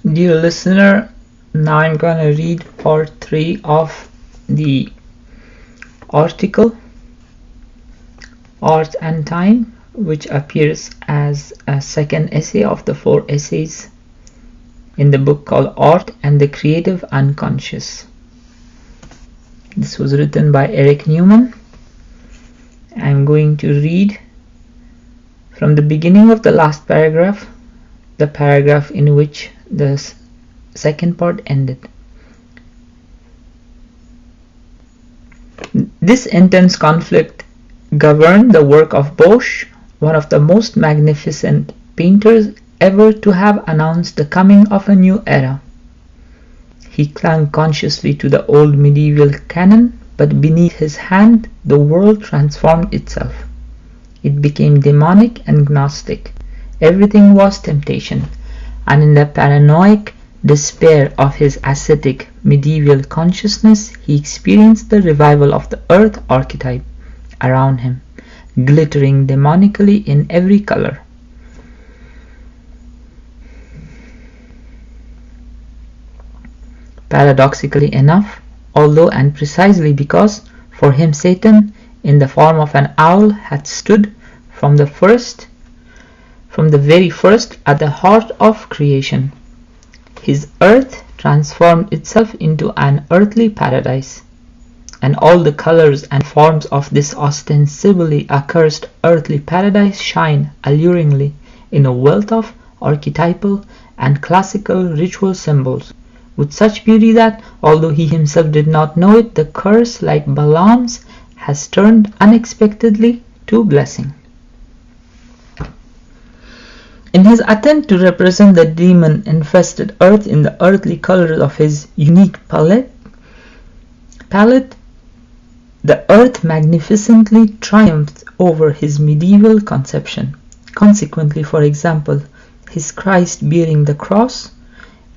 Dear listener, now I'm going to read part 3 of the article Art and Time, which appears as a second essay of the 4 essays in the book called Art and the Creative Unconscious. This was written by Eric Newman. I'm going to read from the beginning of the last paragraph, the paragraph in which the second part ended. This intense conflict governed the work of Bosch, one of the most magnificent painters ever to have announced the coming of a new era. He clung consciously to the old medieval canon, but beneath his hand the world transformed itself. It became demonic and gnostic. Everything was temptation, and in the paranoid despair of his ascetic medieval consciousness, he experienced the revival of the earth archetype around him, glittering demonically in every color. Paradoxically enough, although and precisely because for him Satan, in the form of an owl, had stood from the very first at the heart of creation. His earth transformed itself into an earthly paradise, and all the colors and forms of this ostensibly accursed earthly paradise shine alluringly in a wealth of archetypal and classical ritual symbols, with such beauty that, although he himself did not know it, the curse, like Balaam's, has turned unexpectedly to blessing. In his attempt to represent the demon-infested earth in the earthly colors of his unique palette, the earth magnificently triumphed over his medieval conception. Consequently, for example, his Christ bearing the cross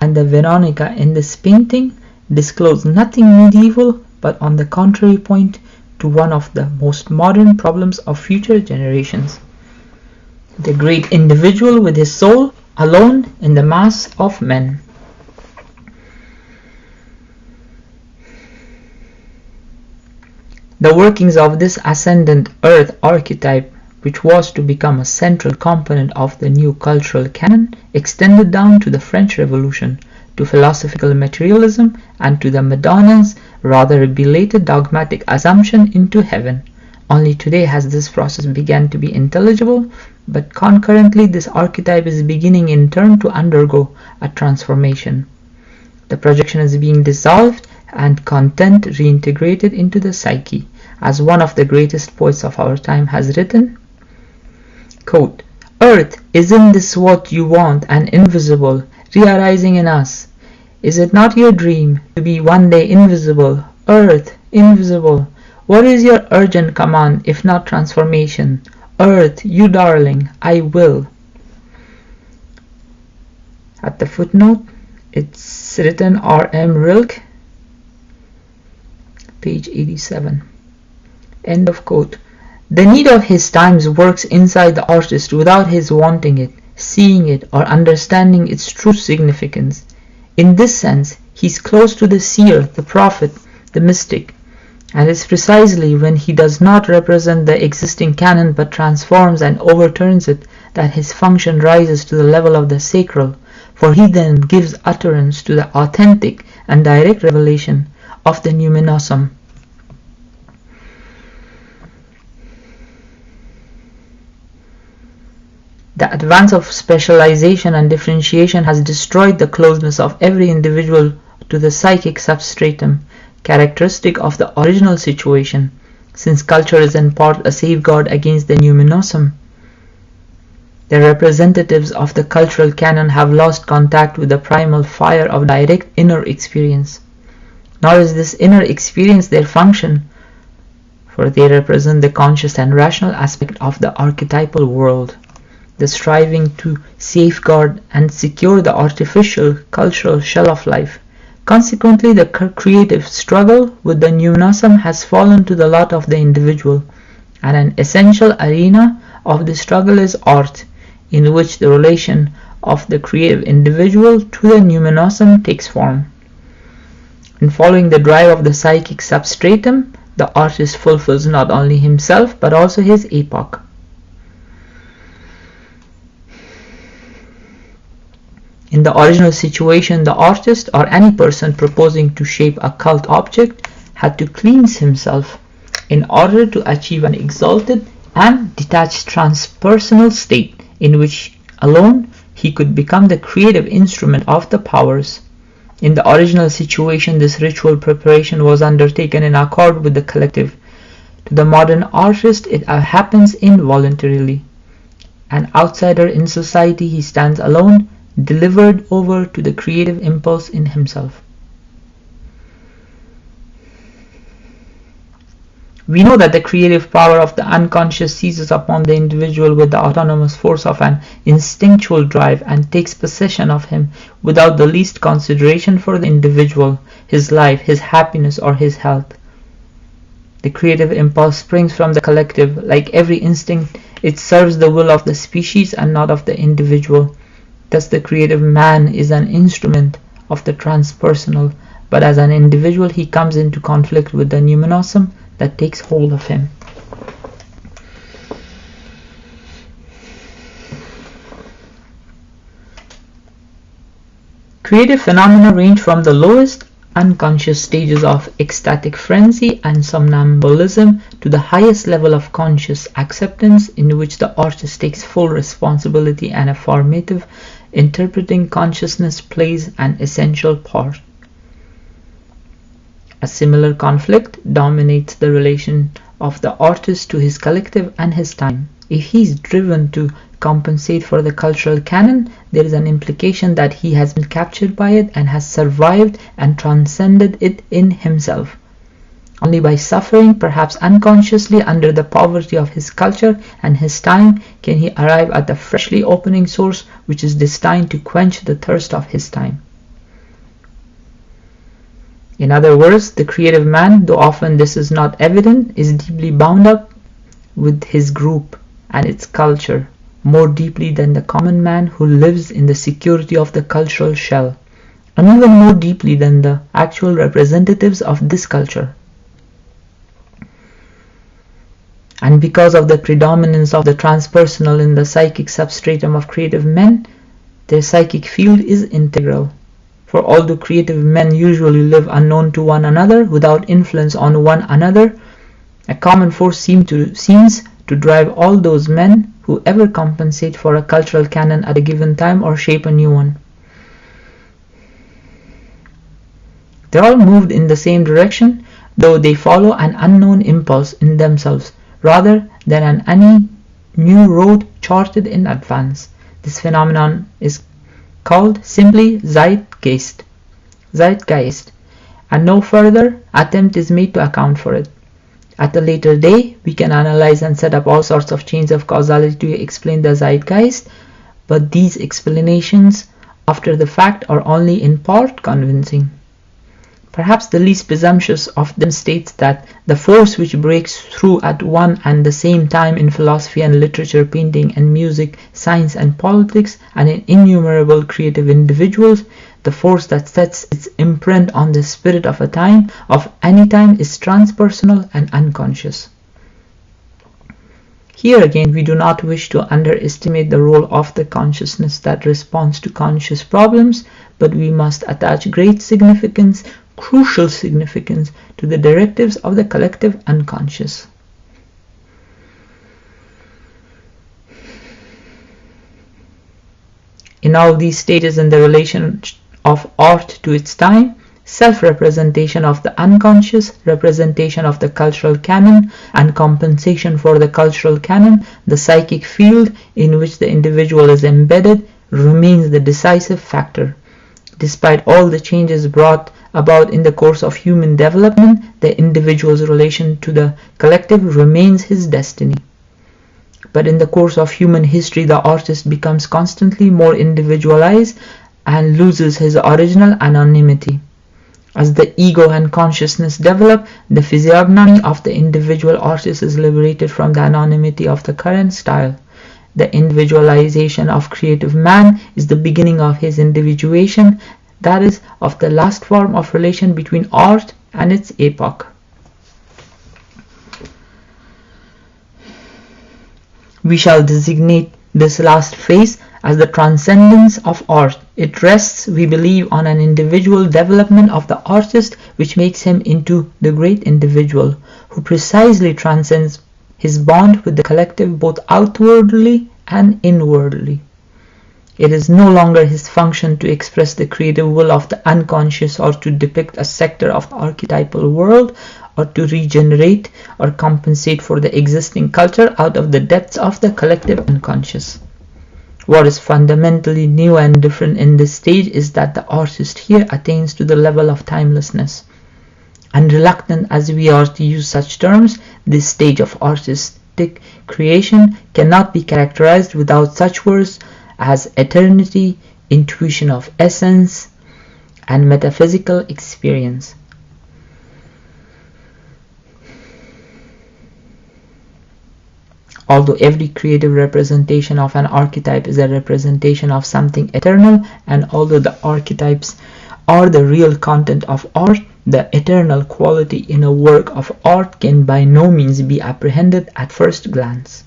and the Veronica in this painting disclose nothing medieval, but on the contrary point to one of the most modern problems of future generations: the great individual with his soul alone in the mass of men. The workings of this ascendant earth archetype, which was to become a central component of the new cultural canon, extended down to the French Revolution, to philosophical materialism, and to the Madonna's rather belated dogmatic assumption into heaven. Only today has this process begun to be intelligible, but concurrently this archetype is beginning in turn to undergo a transformation. The projection is being dissolved and content reintegrated into the psyche. As one of the greatest poets of our time has written, quote, "Earth, isn't this what you want, an invisible, re-arising in us? Is it not your dream to be one day invisible? Earth, invisible, what is your urgent command if not transformation? Earth, you darling, I will." At the footnote, it's written R.M. Rilke, page 87. End of quote. The need of his times works inside the artist without his wanting it, seeing it, or understanding its true significance. In this sense, he's close to the seer, the prophet, the mystic, and it's precisely when he does not represent the existing canon but transforms and overturns it that his function rises to the level of the sacral, for he then gives utterance to the authentic and direct revelation of the numinosum. The advance of specialization and differentiation has destroyed the closeness of every individual to the psychic substratum, characteristic of the original situation, since culture is in part a safeguard against the numinosum. The representatives of the cultural canon have lost contact with the primal fire of direct inner experience. Nor is this inner experience their function, for they represent the conscious and rational aspect of the archetypal world, the striving to safeguard and secure the artificial cultural shell of life. Consequently, the creative struggle with the numinosum has fallen to the lot of the individual, and an essential arena of the struggle is art, in which the relation of the creative individual to the numinosum takes form. In following the drive of the psychic substratum, the artist fulfills not only himself but also his epoch. In the original situation, the artist or any person proposing to shape a cult object had to cleanse himself in order to achieve an exalted and detached transpersonal state in which alone he could become the creative instrument of the powers. In the original situation, this ritual preparation was undertaken in accord with the collective. To the modern artist, it happens involuntarily. An outsider in society, he stands alone, delivered over to the creative impulse in himself. We know that the creative power of the unconscious seizes upon the individual with the autonomous force of an instinctual drive and takes possession of him without the least consideration for the individual, his life, his happiness, or his health. The creative impulse springs from the collective. Like every instinct, it serves the will of the species and not of the individual. Thus the creative man is an instrument of the transpersonal, but as an individual he comes into conflict with the numinosum that takes hold of him. Creative phenomena range from the lowest unconscious stages of ecstatic frenzy and somnambulism to the highest level of conscious acceptance, in which the artist takes full responsibility and a formative, interpreting consciousness plays an essential part. A similar conflict dominates the relation of the artist to his collective and his time. If he is driven to compensate for the cultural canon, there is an implication that he has been captured by it and has survived and transcended it in himself. Only by suffering, perhaps unconsciously, under the poverty of his culture and his time, can he arrive at the freshly opening source which is destined to quench the thirst of his time. In other words, the creative man, though often this is not evident, is deeply bound up with his group and its culture, more deeply than the common man who lives in the security of the cultural shell, and even more deeply than the actual representatives of this culture. And because of the predominance of the transpersonal in the psychic substratum of creative men, their psychic field is integral. For although creative men usually live unknown to one another, without influence on one another, a common force seems to drive all those men who ever compensate for a cultural canon at a given time or shape a new one. They all moved in the same direction, though they follow an unknown impulse in themselves, rather than any new road charted in advance. This phenomenon is called simply Zeitgeist, and no further attempt is made to account for it. At a later day, we can analyze and set up all sorts of chains of causality to explain the Zeitgeist, but these explanations after the fact are only in part convincing. Perhaps the least presumptuous of them states that the force which breaks through at one and the same time in philosophy and literature, painting and music, science and politics, and in innumerable creative individuals, the force that sets its imprint on the spirit of any time, is transpersonal and unconscious. Here again, we do not wish to underestimate the role of the consciousness that responds to conscious problems, but we must attach great significance, crucial significance, to the directives of the collective unconscious. In all these stages in the relation of art to its time, self-representation of the unconscious, representation of the cultural canon, and compensation for the cultural canon, the psychic field in which the individual is embedded, remains the decisive factor. Despite all the changes brought about in the course of human development, the individual's relation to the collective remains his destiny. But in the course of human history, the artist becomes constantly more individualized and loses his original anonymity. As the ego and consciousness develop, the physiognomy of the individual artist is liberated from the anonymity of the current style. The individualization of creative man is the beginning of his individuation, that is, of the last form of relation between art and its epoch. We shall designate this last phase as the transcendence of art. It rests, we believe, on an individual development of the artist which makes him into the great individual, who precisely transcends his bond with the collective both outwardly and inwardly. It is no longer his function to express the creative will of the unconscious or to depict a sector of the archetypal world or to regenerate or compensate for the existing culture out of the depths of the collective unconscious. What is fundamentally new and different in this stage is that the artist here attains to the level of timelessness. And reluctant as we are to use such terms, this stage of artistic creation cannot be characterized without such words as eternity, intuition of essence, and metaphysical experience. Although every creative representation of an archetype is a representation of something eternal, and although the archetypes are the real content of art, the eternal quality in a work of art can by no means be apprehended at first glance.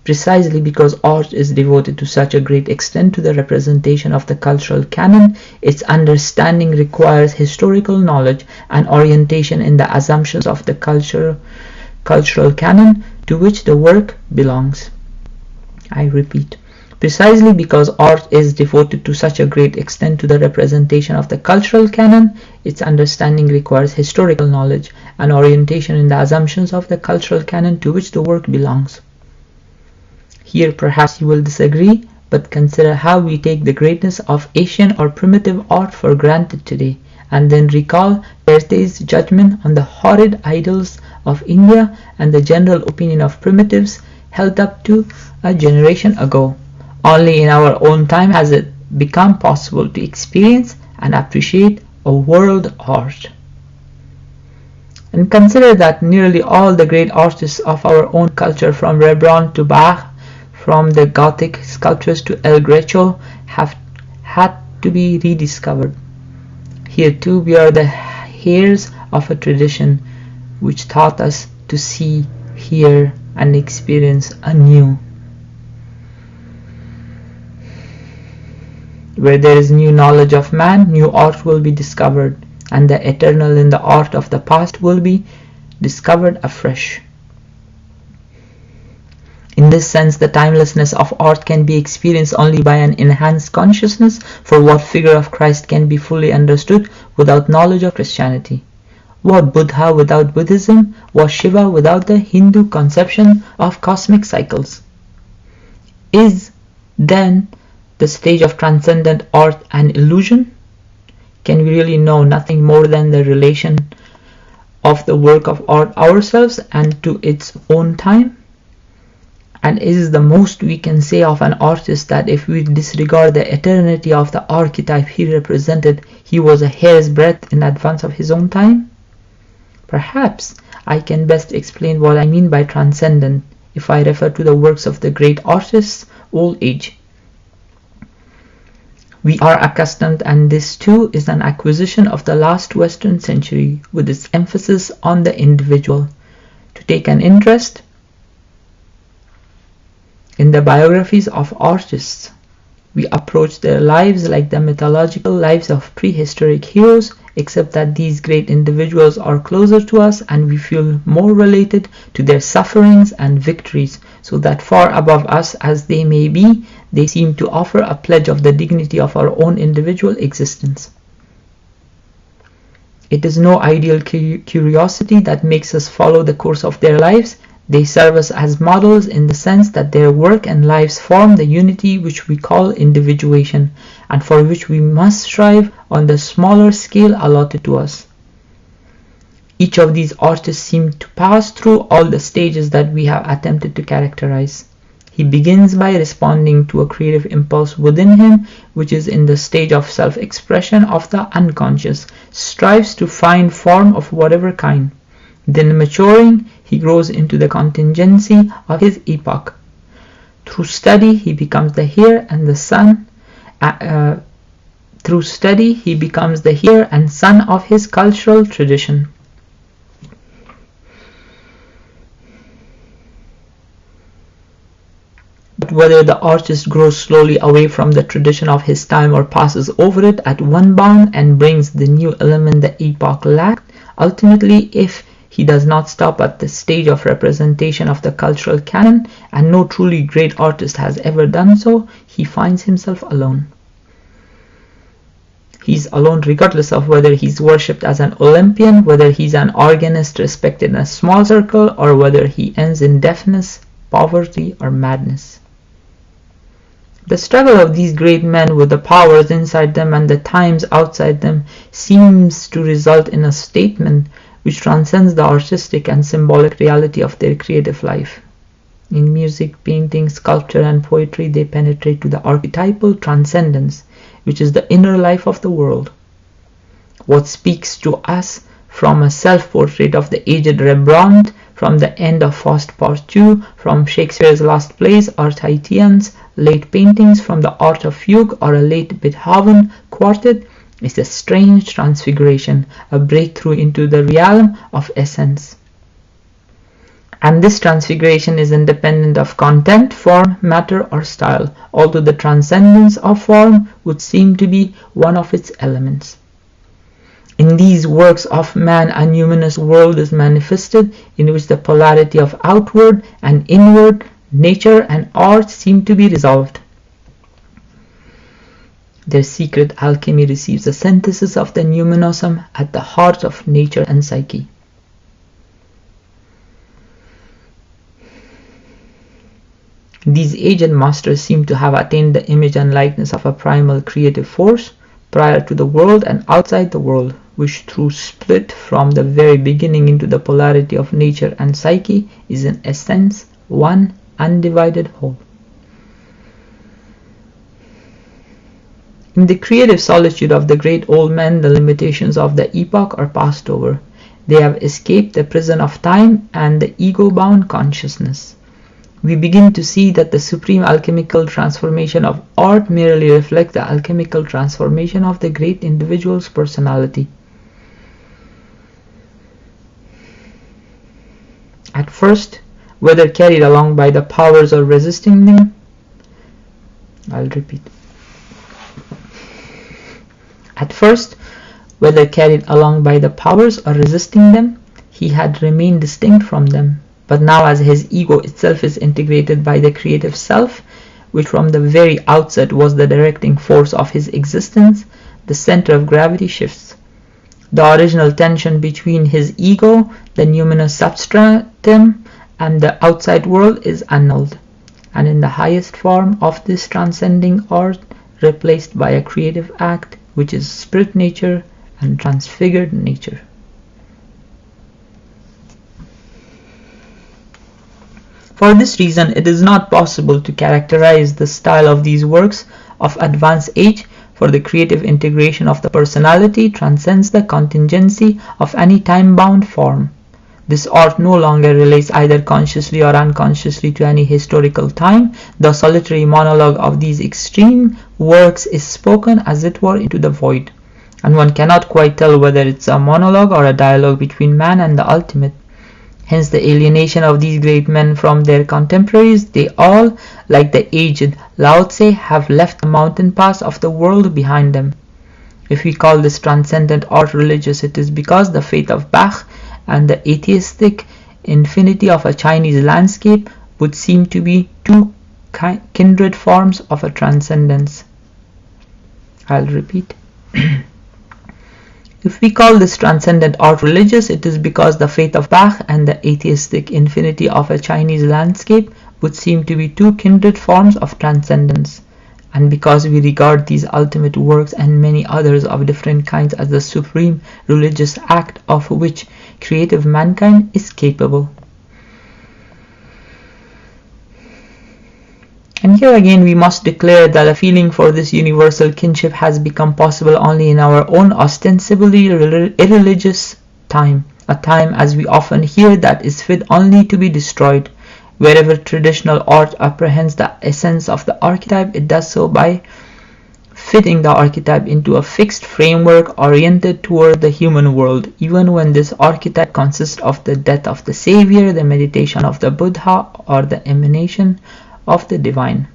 Precisely because art is devoted to such a great extent to the representation of the cultural canon, its understanding requires historical knowledge and orientation in the assumptions of the cultural canon to which the work belongs. I repeat, precisely because art is devoted to such a great extent to the representation of the cultural canon, its understanding requires historical knowledge and orientation in the assumptions of the cultural canon to which the work belongs. Here perhaps you will disagree, but consider how we take the greatness of Asian or primitive art for granted today, and then recall Goethe's judgment on the horrid idols of India and the general opinion of primitives held up to a generation ago. Only in our own time has it become possible to experience and appreciate a world art. And consider that nearly all the great artists of our own culture, from Rembrandt to Bach, from the Gothic sculptors to El Greco, have had to be rediscovered. Here too we are the heirs of a tradition which taught us to see, hear, and experience anew. Where there is new knowledge of man, new art will be discovered, and the eternal in the art of the past will be discovered afresh. In this sense, the timelessness of art can be experienced only by an enhanced consciousness, for what figure of Christ can be fully understood without knowledge of Christianity? What Buddha without Buddhism? What Shiva without the Hindu conception of cosmic cycles? Is, then, the stage of transcendent art an illusion? Can we really know nothing more than the relation of the work of art ourselves and to its own time? And is the most we can say of an artist that if we disregard the eternity of the archetype he represented, he was a hair's breadth in advance of his own time? Perhaps I can best explain what I mean by transcendent if I refer to the works of the great artists' old age. We are accustomed, and this too is an acquisition of the last Western century, with its emphasis on the individual, to take an interest in the biographies of artists. We approach their lives like the mythological lives of prehistoric heroes, except that these great individuals are closer to us and we feel more related to their sufferings and victories, so that far above us as they may be, they seem to offer a pledge of the dignity of our own individual existence. It is no ideal curiosity that makes us follow the course of their lives. They serve us as models in the sense that their work and lives form the unity which we call individuation, and for which we must strive on the smaller scale allotted to us. Each of these artists seemed to pass through all the stages that we have attempted to characterize. He begins by responding to a creative impulse within him, which is in the stage of self-expression of the unconscious, strives to find form of whatever kind. Then maturing, he grows into the contingency of his epoch. Through study, he becomes the heir and the son. Through study, he becomes the heir and son of his cultural tradition. But whether the artist grows slowly away from the tradition of his time or passes over it at one bound and brings the new element the epoch lacked, ultimately, if he does not stop at the stage of representation of the cultural canon, and no truly great artist has ever done so, he finds himself alone. He's alone regardless of whether he's worshipped as an Olympian, whether he's an organist respected in a small circle, or whether he ends in deafness, poverty, or madness. The struggle of these great men with the powers inside them and the times outside them seems to result in a statement which transcends the artistic and symbolic reality of their creative life. In music, painting, sculpture, and poetry, they penetrate to the archetypal transcendence, which is the inner life of the world. What speaks to us from a self-portrait of the aged Rembrandt, from the end of Faust Part 2, from Shakespeare's last plays or Titian's late paintings, from the art of fugue or a late Beethoven quartet, is a strange transfiguration, a breakthrough into the realm of essence. And this transfiguration is independent of content, form, matter, or style, although the transcendence of form would seem to be one of its elements. In these works of man, a numinous world is manifested, in which the polarity of outward and inward, nature and art seem to be resolved. Their secret alchemy receives a synthesis of the numinosum at the heart of nature and psyche. These aged masters seem to have attained the image and likeness of a primal creative force, prior to the world and outside the world, which through split from the very beginning into the polarity of nature and psyche is in essence one undivided whole. In the creative solitude of the great old men, the limitations of the epoch are passed over. They have escaped the prison of time and the ego-bound consciousness. We begin to see that the supreme alchemical transformation of art merely reflects the alchemical transformation of the great individual's personality. At first, whether carried along by the powers or resisting them, At first, whether carried along by the powers or resisting them, he had remained distinct from them. But now, as his ego itself is integrated by the creative self, which from the very outset was the directing force of his existence, the center of gravity shifts. The original tension between his ego, the numinous substratum, and the outside world is annulled, and in the highest form of this transcending art, replaced by a creative act, which is spirit nature and transfigured nature. For this reason, it is not possible to characterize the style of these works of advanced age, for the creative integration of the personality transcends the contingency of any time-bound form. This art no longer relates either consciously or unconsciously to any historical time. The solitary monologue of these extreme works is spoken as it were into the void, and one cannot quite tell whether it's a monologue or a dialogue between man and the ultimate. Hence the alienation of these great men from their contemporaries. They all, like the aged Lao Tse, have left the mountain pass of the world behind them. If we call this transcendent art religious, it is because the faith of Bach and the atheistic infinity of a Chinese landscape would seem to be two kindred forms of a transcendence. I'll repeat. If we call this transcendent art religious, it is because the faith of Bach and the atheistic infinity of a Chinese landscape would seem to be two kindred forms of transcendence, and because we regard these ultimate works and many others of different kinds as the supreme religious act of which creative mankind is capable. And here again we must declare that a feeling for this universal kinship has become possible only in our own ostensibly irreligious time, a time, as we often hear, that is fit only to be destroyed. Wherever traditional art apprehends the essence of the archetype, it does so by fitting the archetype into a fixed framework oriented toward the human world, even when this archetype consists of the death of the savior, the meditation of the Buddha, or the emanation of the divine.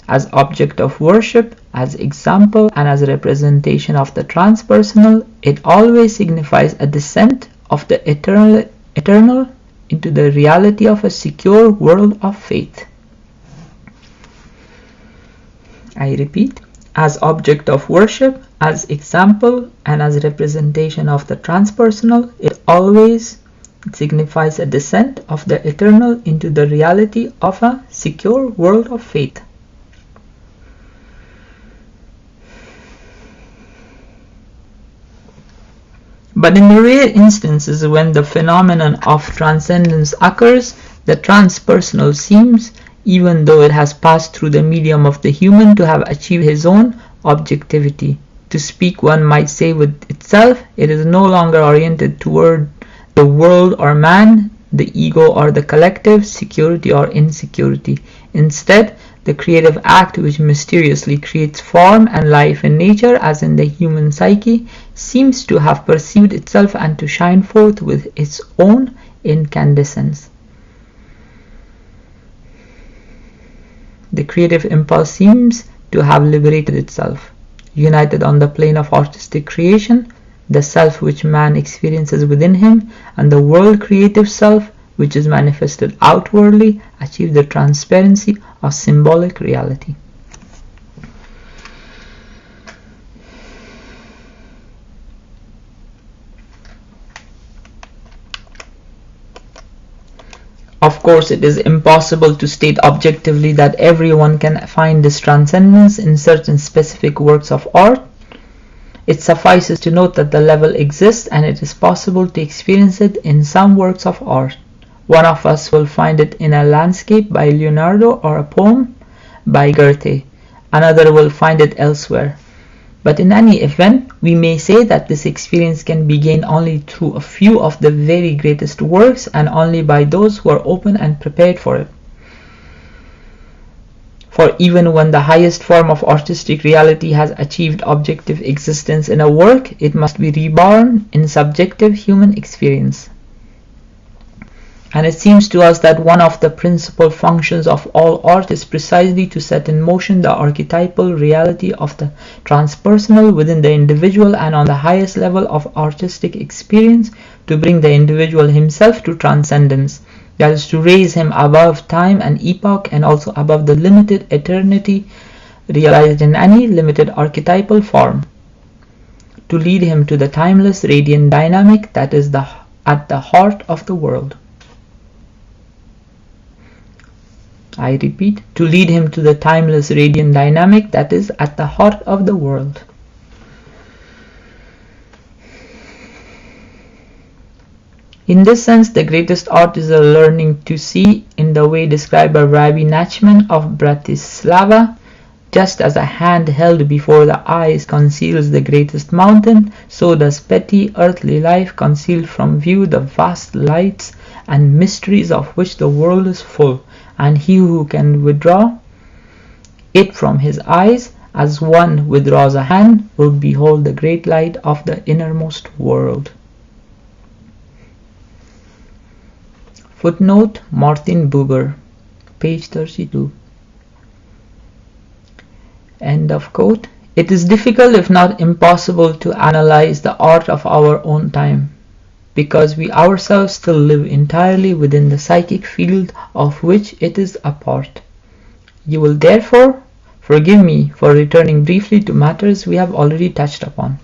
As object of worship, as example, and as a representation of the transpersonal, it always signifies a descent of the eternal into the reality of a secure world of faith. I repeat, as object of worship, as example, and as representation of the transpersonal, it always signifies a descent of the eternal into the reality of a secure world of faith. But in the rare instances when the phenomenon of transcendence occurs, the transpersonal seems, even though it has passed through the medium of the human, to have achieved his own objectivity. To speak, one might say, with itself, it is no longer oriented toward the world or man, the ego or the collective, security or insecurity. Instead, the creative act which mysteriously creates form and life in nature, as in the human psyche, seems to have perceived itself and to shine forth with its own incandescence. The creative impulse seems to have liberated itself, united on the plane of artistic creation, the self which man experiences within him, and the world creative self which is manifested outwardly, achieve the transparency of symbolic reality. Of course, it is impossible to state objectively that everyone can find this transcendence in certain specific works of art. It suffices to note that the level exists and it is possible to experience it in some works of art. One of us will find it in a landscape by Leonardo or a poem by Goethe. Another will find it elsewhere. But in any event, we may say that this experience can be gained only through a few of the very greatest works and only by those who are open and prepared for it. For even when the highest form of artistic reality has achieved objective existence in a work, it must be reborn in subjective human experience. And it seems to us that one of the principal functions of all art is precisely to set in motion the archetypal reality of the transpersonal within the individual and on the highest level of artistic experience to bring the individual himself to transcendence, that is, to raise him above time and epoch and also above the limited eternity realized in any limited archetypal form, to lead him to the timeless radiant dynamic that is at the heart of the world. I repeat, to lead him to the timeless radiant dynamic that is at the heart of the world. In this sense, the greatest art is a learning to see in the way described by Rabbi Nachman of Bratislava. Just as a hand held before the eyes conceals the greatest mountain, so does petty earthly life conceal from view the vast lights and mysteries of which the world is full, and he who can withdraw it from his eyes, as one withdraws a hand, will behold the great light of the innermost world. Footnote: Martin Buber, page 32. End of quote. It is difficult, if not impossible, to analyze the art of our own time, because we ourselves still live entirely within the psychic field of which it is a part. You will therefore forgive me for returning briefly to matters we have already touched upon.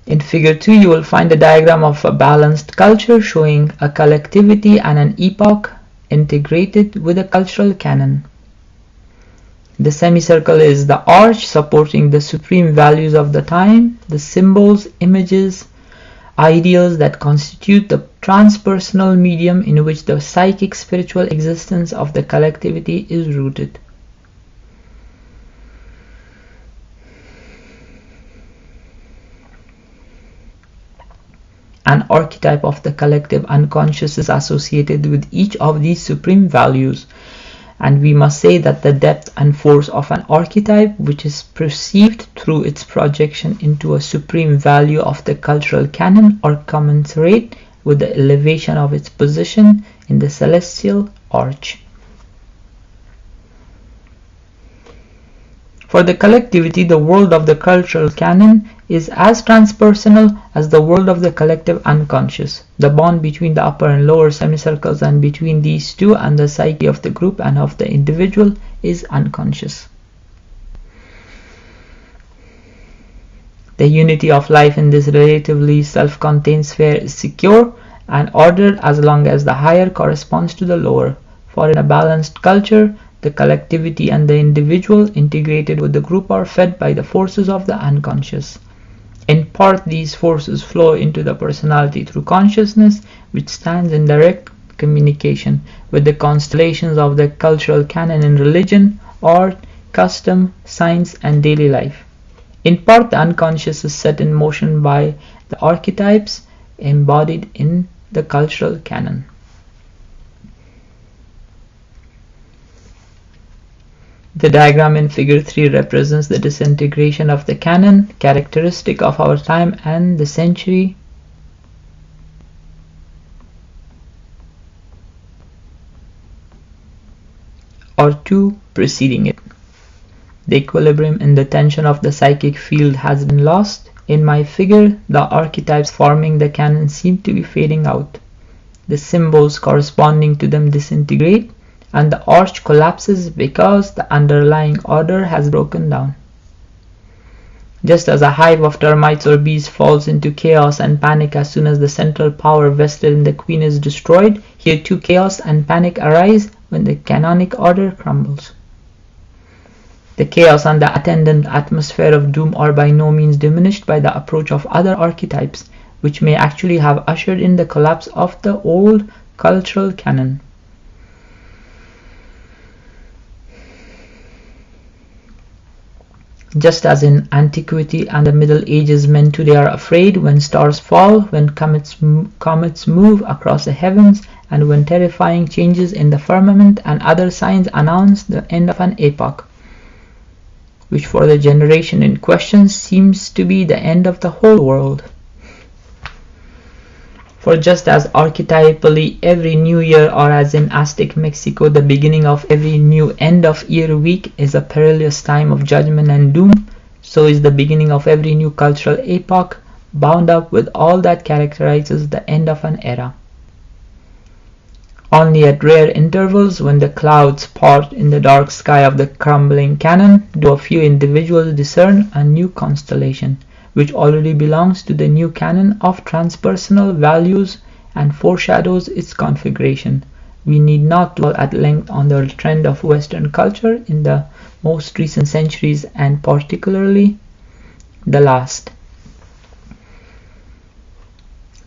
In figure 2 you will find a diagram of a balanced culture showing a collectivity and an epoch integrated with a cultural canon. The semicircle is the arch supporting the supreme values of the time, the symbols, images, ideals that constitute the transpersonal medium in which the psychic spiritual existence of the collectivity is rooted. An archetype of the collective unconscious is associated with each of these supreme values, and we must say that the depth and force of an archetype, which is perceived through its projection into a supreme value of the cultural canon, are commensurate with the elevation of its position in the celestial arch. For the collectivity, the world of the cultural canon is as transpersonal as the world of the collective unconscious. The bond between the upper and lower semicircles and between these two and the psyche of the group and of the individual is unconscious. The unity of life in this relatively self-contained sphere is secure and ordered as long as the higher corresponds to the lower. For in a balanced culture, the collectivity and the individual integrated with the group are fed by the forces of the unconscious. In part, these forces flow into the personality through consciousness, which stands in direct communication with the constellations of the cultural canon in religion, art, custom, science, and daily life. In part, the unconscious is set in motion by the archetypes embodied in the cultural canon. The diagram in figure 3 represents the disintegration of the canon, characteristic of our time and the century or two preceding it. The equilibrium in the tension of the psychic field has been lost. In my figure, the archetypes forming the canon seem to be fading out. The symbols corresponding to them disintegrate, and the arch collapses because the underlying order has broken down. Just as a hive of termites or bees falls into chaos and panic as soon as the central power vested in the queen is destroyed, here too chaos and panic arise when the canonic order crumbles. The chaos and the attendant atmosphere of doom are by no means diminished by the approach of other archetypes, which may actually have ushered in the collapse of the old cultural canon. Just as in antiquity and the Middle Ages, men today are afraid when stars fall, when comets move across the heavens, and when terrifying changes in the firmament and other signs announce the end of an epoch, which for the generation in question seems to be the end of the whole world. For just as archetypally every new year, or as in Aztec Mexico, the beginning of every new end-of-year week is a perilous time of judgment and doom, so is the beginning of every new cultural epoch bound up with all that characterizes the end of an era. Only at rare intervals, when the clouds part in the dark sky of the crumbling canon, do a few individuals discern a new constellation, which already belongs to the new canon of transpersonal values and foreshadows its configuration. We need not dwell at length on the trend of Western culture in the most recent centuries, and particularly the last.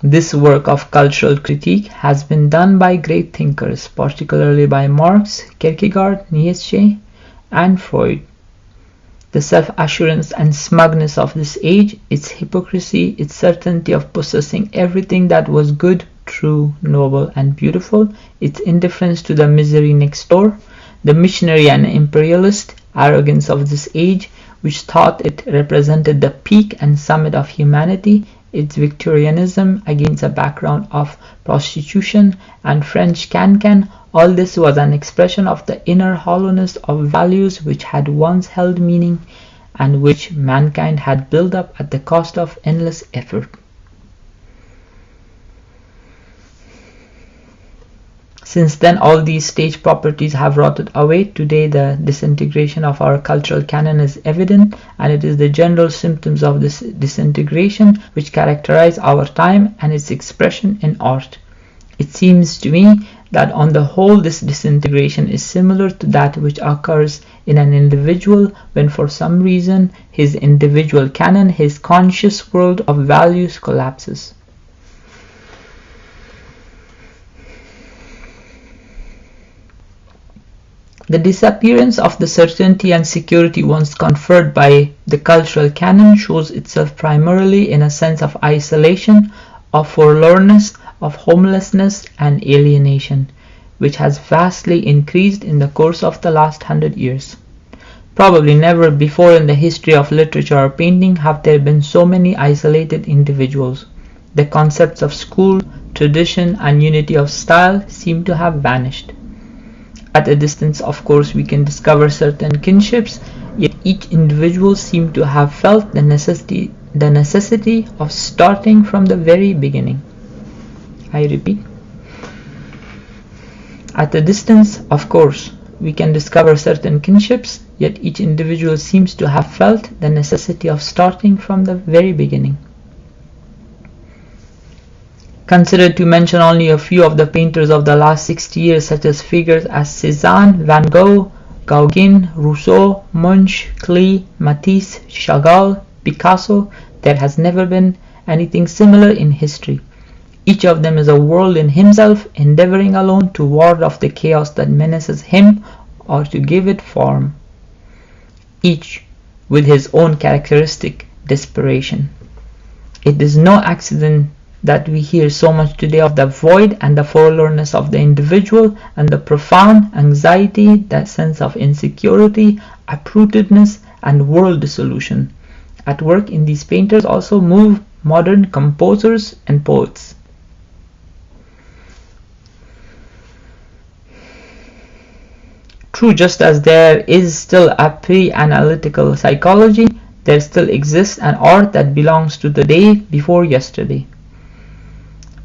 This work of cultural critique has been done by great thinkers, particularly by Marx, Kierkegaard, Nietzsche, and Freud. The self-assurance and smugness of this age, its hypocrisy, its certainty of possessing everything that was good, true, noble, and beautiful, its indifference to the misery next door, the missionary and imperialist arrogance of this age, which thought it represented the peak and summit of humanity, its Victorianism against a background of prostitution and French can-can, all this was an expression of the inner hollowness of values which had once held meaning and which mankind had built up at the cost of endless effort. Since then, all these stage properties have rotted away. Today, the disintegration of our cultural canon is evident, and it is the general symptoms of this disintegration which characterize our time and its expression in art. It seems to me that on the whole this disintegration is similar to that which occurs in an individual when for some reason his individual canon, his conscious world of values collapses. The disappearance of the certainty and security once conferred by the cultural canon shows itself primarily in a sense of isolation of forlornness, of homelessness and alienation, which has vastly increased in the course of the last 100 years. Probably never before in the history of literature or painting have there been so many isolated individuals. The concepts of school, tradition, and unity of style seem to have vanished. At a distance, of course, we can discover certain kinships, yet each individual seemed to have felt the necessity of starting from the very beginning. I repeat. At a distance, of course, we can discover certain kinships, yet each individual seems to have felt the necessity of starting from the very beginning. Considered to mention only a few of the painters of the last 60 years, such as figures as Cézanne, Van Gogh, Gauguin, Rousseau, Munch, Klee, Matisse, Chagall, Picasso, there has never been anything similar in history. Each of them is a world in himself, endeavoring alone to ward off the chaos that menaces him or to give it form. Each with his own characteristic desperation. It is no accident that we hear so much today of the void and the forlornness of the individual and the profound anxiety, that sense of insecurity, uprootedness, and world dissolution. At work in these painters also move modern composers and poets. True, just as there is still a pre-analytical psychology, there still exists an art that belongs to the day before yesterday.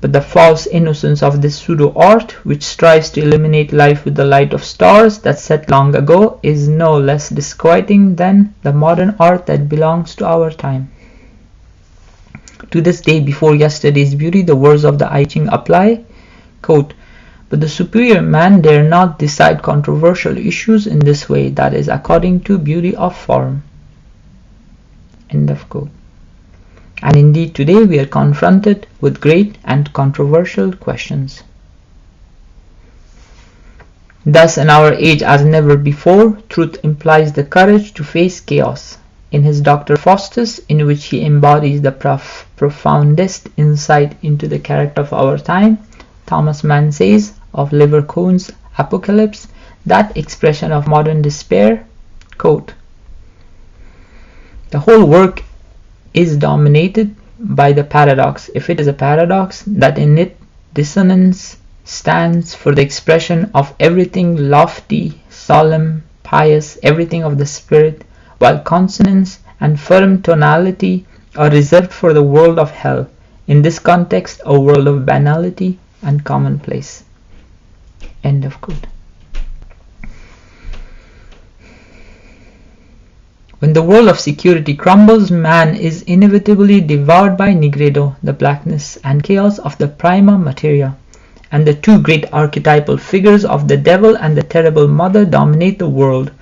But the false innocence of this pseudo-art, which strives to illuminate life with the light of stars that set long ago, is no less disquieting than the modern art that belongs to our time. To this day before yesterday's beauty, the words of the I Ching apply, quote, "But the superior man dare not decide controversial issues in this way, that is, according to beauty of form." End of quote. And indeed today we are confronted with great and controversial questions. Thus, in our age as never before, truth implies the courage to face chaos. In his Dr. Faustus, in which he embodies the profoundest insight into the character of our time, Thomas Mann says of Leverkusen's Apocalypse, that expression of modern despair, quote, "The whole work is dominated by the paradox, if it is a paradox, that in it dissonance stands for the expression of everything lofty, solemn, pious, everything of the spirit, while consonance and firm tonality are reserved for the world of hell, in this context a world of banality and commonplace." End of quote. When the world of security crumbles, man is inevitably devoured by Nigredo, the blackness and chaos of the prima materia, and the two great archetypal figures of the devil and the terrible mother dominate the world.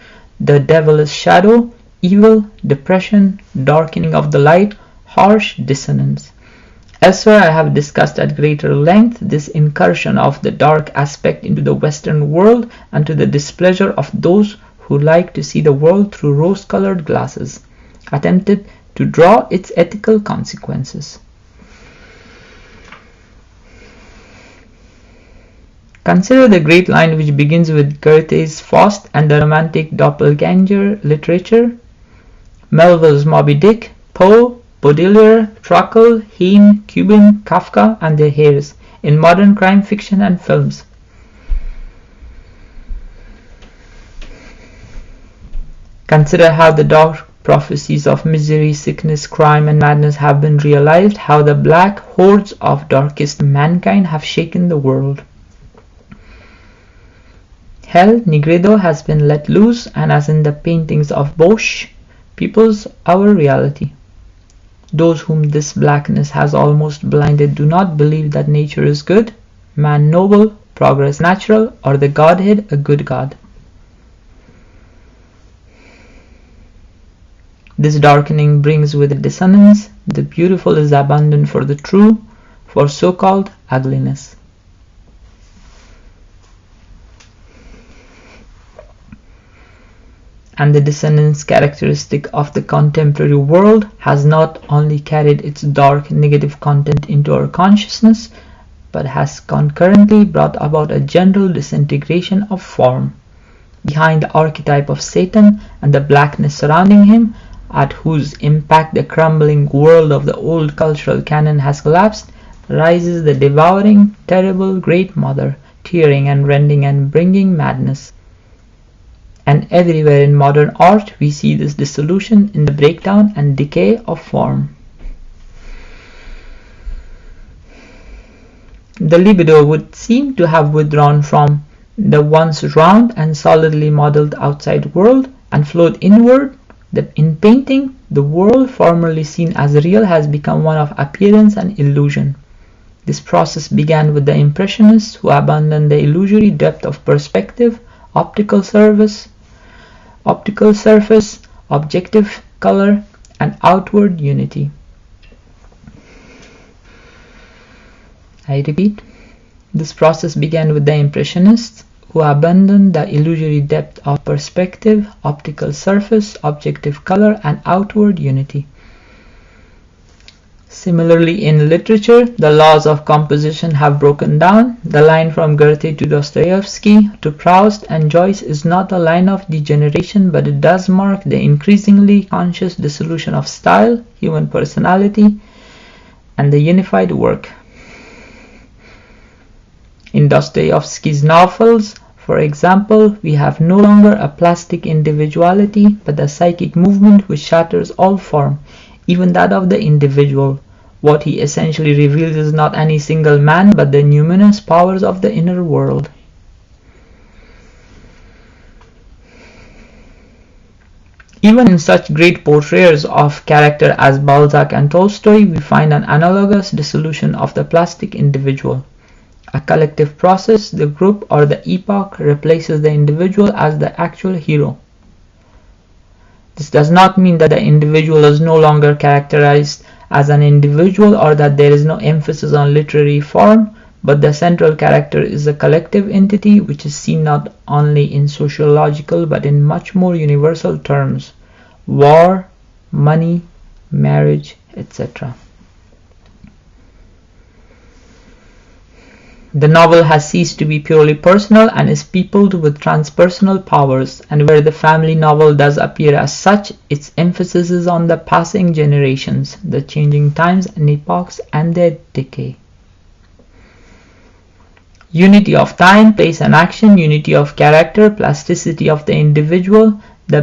The devil is shadow, evil, depression, darkening of the light, harsh dissonance. Elsewhere I have discussed at greater length this incursion of the dark aspect into the Western world and to the displeasure of those who like to see the world through rose-colored glasses, attempted to draw its ethical consequences. Consider the great line which begins with Goethe's Faust and the romantic doppelganger literature, Melville's Moby Dick, Poe, Baudelaire, Truckle, Heine, Cuban, Kafka, and their heirs in modern crime fiction and films. Consider how the dark prophecies of misery, sickness, crime, and madness have been realized, how the black hordes of darkest mankind have shaken the world. Hell, Nigredo, has been let loose, and as in the paintings of Bosch, peoples our reality. Those whom this blackness has almost blinded do not believe that nature is good, man noble, progress natural, or the Godhead a good God. This darkening brings with it dissonance. The beautiful is abandoned for the true, for so-called ugliness. and the dissonance characteristic of the contemporary world has not only carried its dark negative content into our consciousness, but has concurrently brought about a general disintegration of form. Behind the archetype of Satan and the blackness surrounding him, at whose impact the crumbling world of the old cultural canon has collapsed, rises the devouring, terrible Great Mother, tearing and rending and bringing madness. And everywhere in modern art we see this dissolution in the breakdown and decay of form. The libido would seem to have withdrawn from the once round and solidly modeled outside world and flowed inward. In painting, the world formerly seen as real has become one of appearance and illusion. This process began with the Impressionists, who abandoned the illusory depth of perspective, optical surface, objective color, and outward unity. I repeat, this process began with the Impressionists, who abandoned the illusory depth of perspective, optical surface, objective color, and outward unity. Similarly, in literature, the laws of composition have broken down. The line from Goethe to Dostoevsky to Proust and Joyce is not a line of degeneration, but it does mark the increasingly conscious dissolution of style, human personality, and the unified work. In Dostoevsky's novels, for example, we have no longer a plastic individuality, but a psychic movement which shatters all form, even that of the individual. What he essentially reveals is not any single man, but the numinous powers of the inner world. Even in such great portrayers of character as Balzac and Tolstoy, we find an analogous dissolution of the plastic individual. A collective process, the group or the epoch replaces the individual as the actual hero. This does not mean that the individual is no longer characterized as an individual or that there is no emphasis on literary form, but the central character is a collective entity which is seen not only in sociological but in much more universal terms: war, money, marriage, etc. The novel has ceased to be purely personal and is peopled with transpersonal powers, and where the family novel does appear as such, its emphasis is on the passing generations, the changing times and epochs, and their decay. Unity of time, place and action, unity of character, plasticity of the individual, the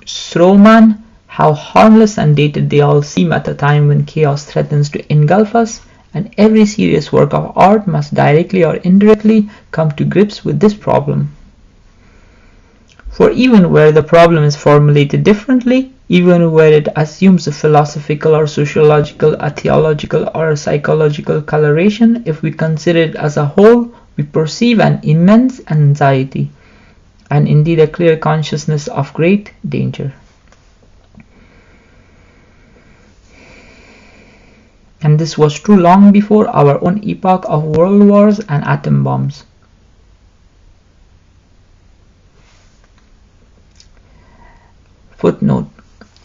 Bildungsroman, how harmless and dated they all seem at a time when chaos threatens to engulf us, and every serious work of art must directly or indirectly come to grips with this problem. For even where the problem is formulated differently, even where it assumes a philosophical or sociological, a theological or a psychological coloration, if we consider it as a whole, we perceive an immense anxiety, and indeed a clear consciousness of great danger. And this was true long before our own epoch of world wars and atom bombs. Footnote: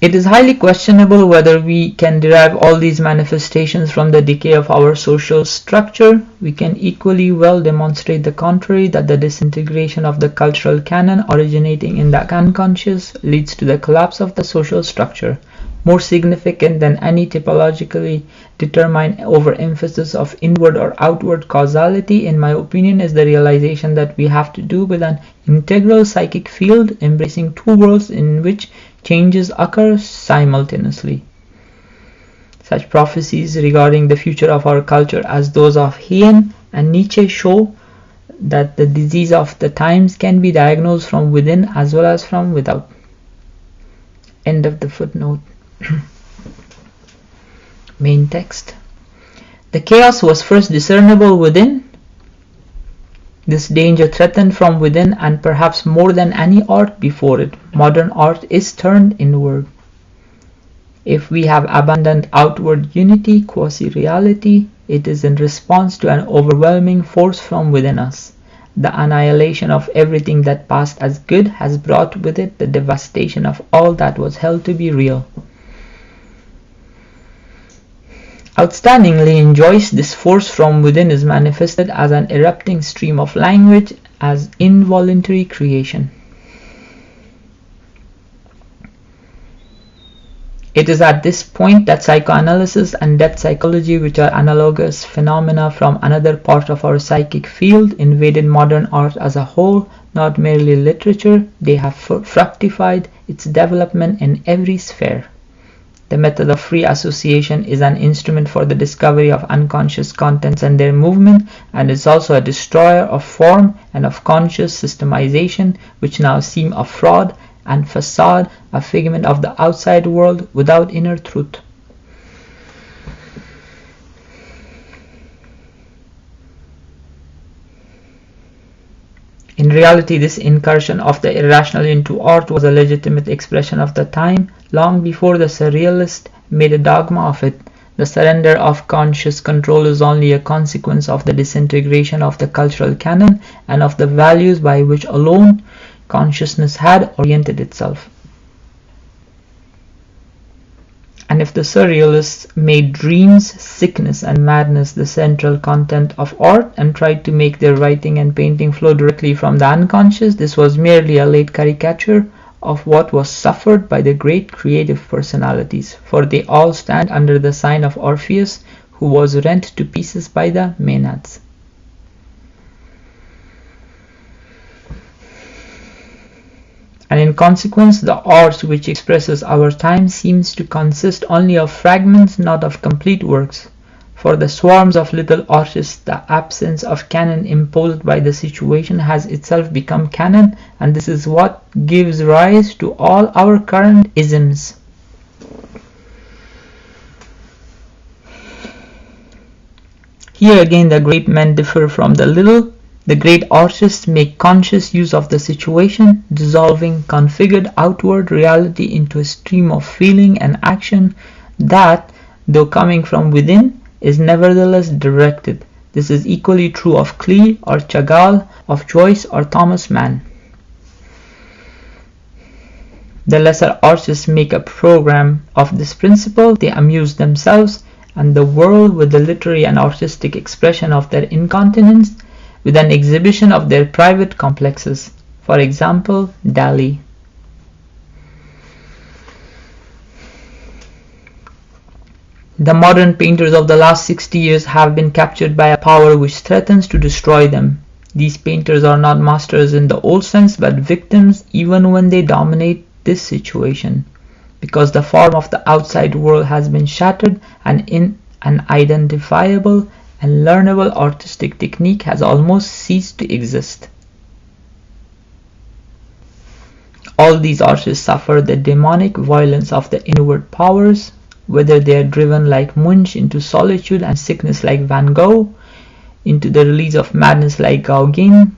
it is highly questionable whether we can derive all these manifestations from the decay of our social structure. We can equally well demonstrate the contrary, that the disintegration of the cultural canon originating in the unconscious leads to the collapse of the social structure. More significant than any typologically determined overemphasis of inward or outward causality, in my opinion, is the realization that we have to do with an integral psychic field embracing two worlds in which changes occur simultaneously. Such prophecies regarding the future of our culture as those of Heian and Nietzsche show that the disease of the times can be diagnosed from within as well as from without. End of the footnote. Main text. The chaos was first discernible within. This danger threatened from within, and perhaps more than any art before it, modern art is turned inward. If we have abandoned outward unity, quasi-reality, it is in response to an overwhelming force from within us, The annihilation of everything that passed as good has brought with it the devastation of all that was held to be real. Outstandingly in Joyce, this force from within is manifested as an erupting stream of language, as involuntary creation. It is at this point that psychoanalysis and depth psychology, which are analogous phenomena from another part of our psychic field, invaded modern art as a whole, not merely literature. They have fructified its development in every sphere. The method of free association is an instrument for the discovery of unconscious contents and their movement, and is also a destroyer of form and of conscious systemization, which now seem a fraud and facade, a figment of the outside world without inner truth. In reality, this incursion of the irrational into art was a legitimate expression of the time, long before the Surrealists made a dogma of it. The surrender of conscious control is only a consequence of the disintegration of the cultural canon and of the values by which alone consciousness had oriented itself. And if the Surrealists made dreams, sickness, and madness the central content of art and tried to make their writing and painting flow directly from the unconscious, this was merely a late caricature of what was suffered by the great creative personalities, for they all stand under the sign of Orpheus, who was rent to pieces by the Maenads. And in consequence, the art which expresses our time seems to consist only of fragments, not of complete works. For the swarms of little artists, the absence of canon imposed by the situation has itself become canon, and this is what gives rise to all our current isms. Here again the great men differ from the little. The great artists make conscious use of the situation, dissolving configured outward reality into a stream of feeling and action that, though coming from within, is nevertheless directed. This is equally true of Klee or Chagall, of Joyce or Thomas Mann. The lesser artists make a program of this principle, they amuse themselves and the world with the literary and artistic expression of their incontinence, with an exhibition of their private complexes. For example, Dali. The modern painters of the last 60 years have been captured by a power which threatens to destroy them. These painters are not masters in the old sense, but victims even when they dominate this situation, because the form of the outside world has been shattered and in an identifiable and learnable artistic technique has almost ceased to exist. All these artists suffer the demonic violence of the inward powers, whether they are driven like Munch into solitude and sickness like Van Gogh, into the release of madness like Gauguin,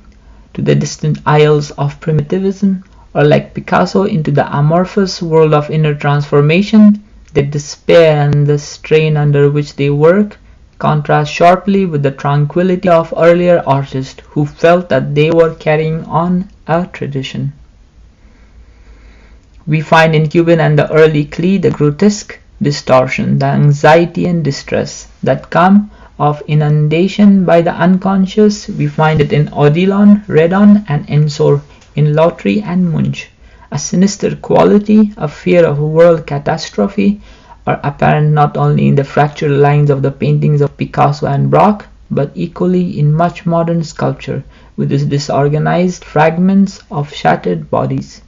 to the distant isles of primitivism, or like Picasso into the amorphous world of inner transformation. The despair and the strain under which they work contrast sharply with the tranquility of earlier artists who felt that they were carrying on a tradition. We find in Cuban and the early Klee the grotesque distortion, the anxiety and distress that come of inundation by the unconscious. We find it in Odilon, Redon, and Ensor, in Lautry and Munch. A sinister quality, a fear of world catastrophe, are apparent not only in the fractured lines of the paintings of Picasso and Braque, but equally in much modern sculpture, with its disorganized fragments of shattered bodies.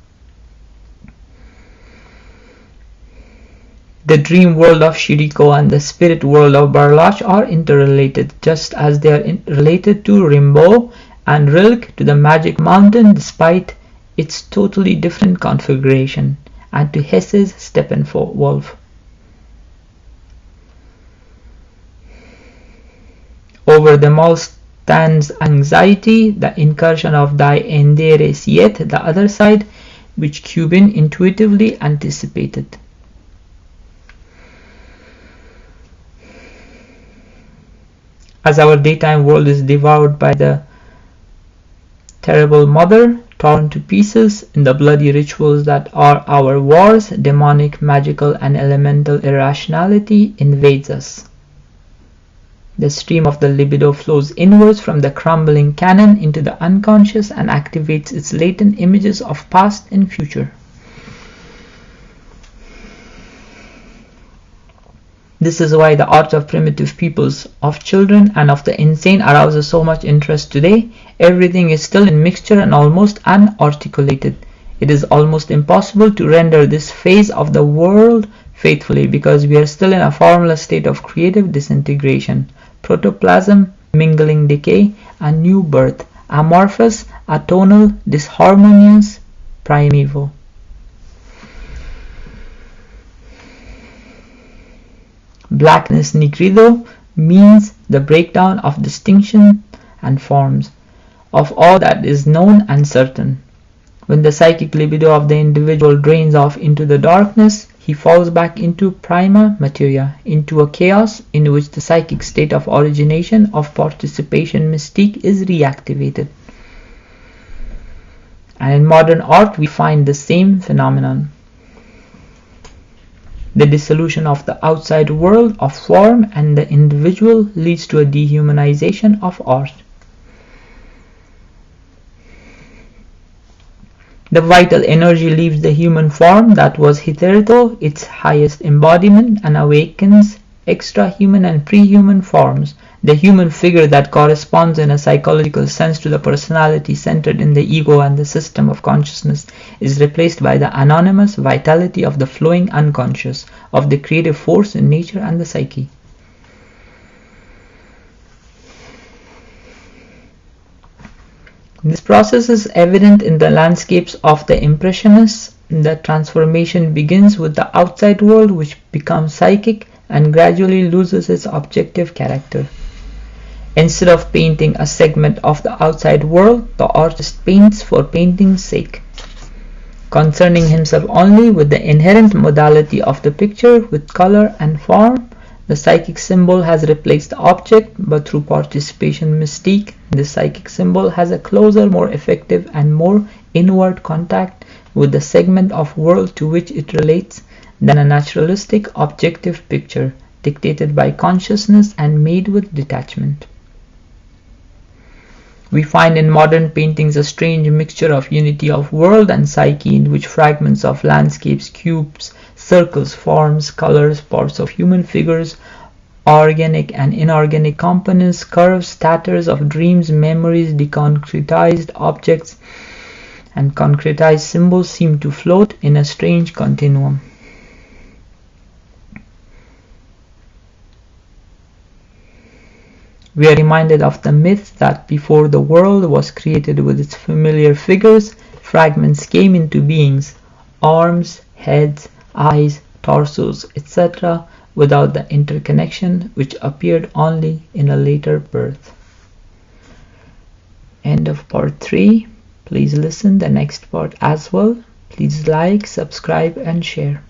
The dream world of Chirico and the spirit world of Barlach are interrelated, just as they are related to Rimbaud and Rilke to the Magic Mountain, despite its totally different configuration, and to Hesse's Steppenwolf. Over them all stands anxiety, the incursion of Die Endere Siet, the other side, which Cuban intuitively anticipated. As our daytime world is devoured by the Terrible mother, torn to pieces in the bloody rituals that are our wars, demonic, magical, and elemental irrationality invades us. The stream of the libido flows inwards from the crumbling canon into the unconscious and activates its latent images of past and future. This is why the art of primitive peoples, of children, and of the insane arouses so much interest today. Everything is still in mixture and almost unarticulated. It is almost impossible to render this phase of the world faithfully because we are still in a formless state of creative disintegration, protoplasm, mingling decay, and new birth, amorphous, atonal, disharmonious, primeval. Blackness nigrido means the breakdown of distinction and forms, of all that is known and certain. When the psychic libido of the individual drains off into the darkness, he falls back into prima materia, into a chaos in which the psychic state of origination, of participation mystique is reactivated. And in modern art we find the same phenomenon. The dissolution of the outside world of form and the individual leads to a dehumanization of art. The vital energy leaves the human form that was hitherto its highest embodiment and awakens extra-human and pre-human forms. The human figure that corresponds in a psychological sense to the personality centered in the ego and the system of consciousness is replaced by the anonymous vitality of the flowing unconscious, of the creative force in nature and the psyche. This process is evident in the landscapes of the Impressionists. The transformation begins with the outside world, which becomes psychic and gradually loses its objective character. Instead of painting a segment of the outside world, the artist paints for painting's sake, concerning himself only with the inherent modality of the picture, with color and form. The psychic symbol has replaced the object, but through participation mystique, the psychic symbol has a closer, more effective, and more inward contact with the segment of world to which it relates than a naturalistic, objective picture, dictated by consciousness and made with detachment. We find in modern paintings a strange mixture of unity of world and psyche, in which fragments of landscapes, cubes, circles, forms, colors, parts of human figures, organic and inorganic components, curves, tatters of dreams, memories, deconcretized objects, and concretized symbols seem to float in a strange continuum. We are reminded of the myth that before the world was created with its familiar figures, fragments came into beings, arms, heads, eyes, torsos, etc., without the interconnection which appeared only in a later birth. End of part 3. Please listen the next part as well. Please like, subscribe, and share.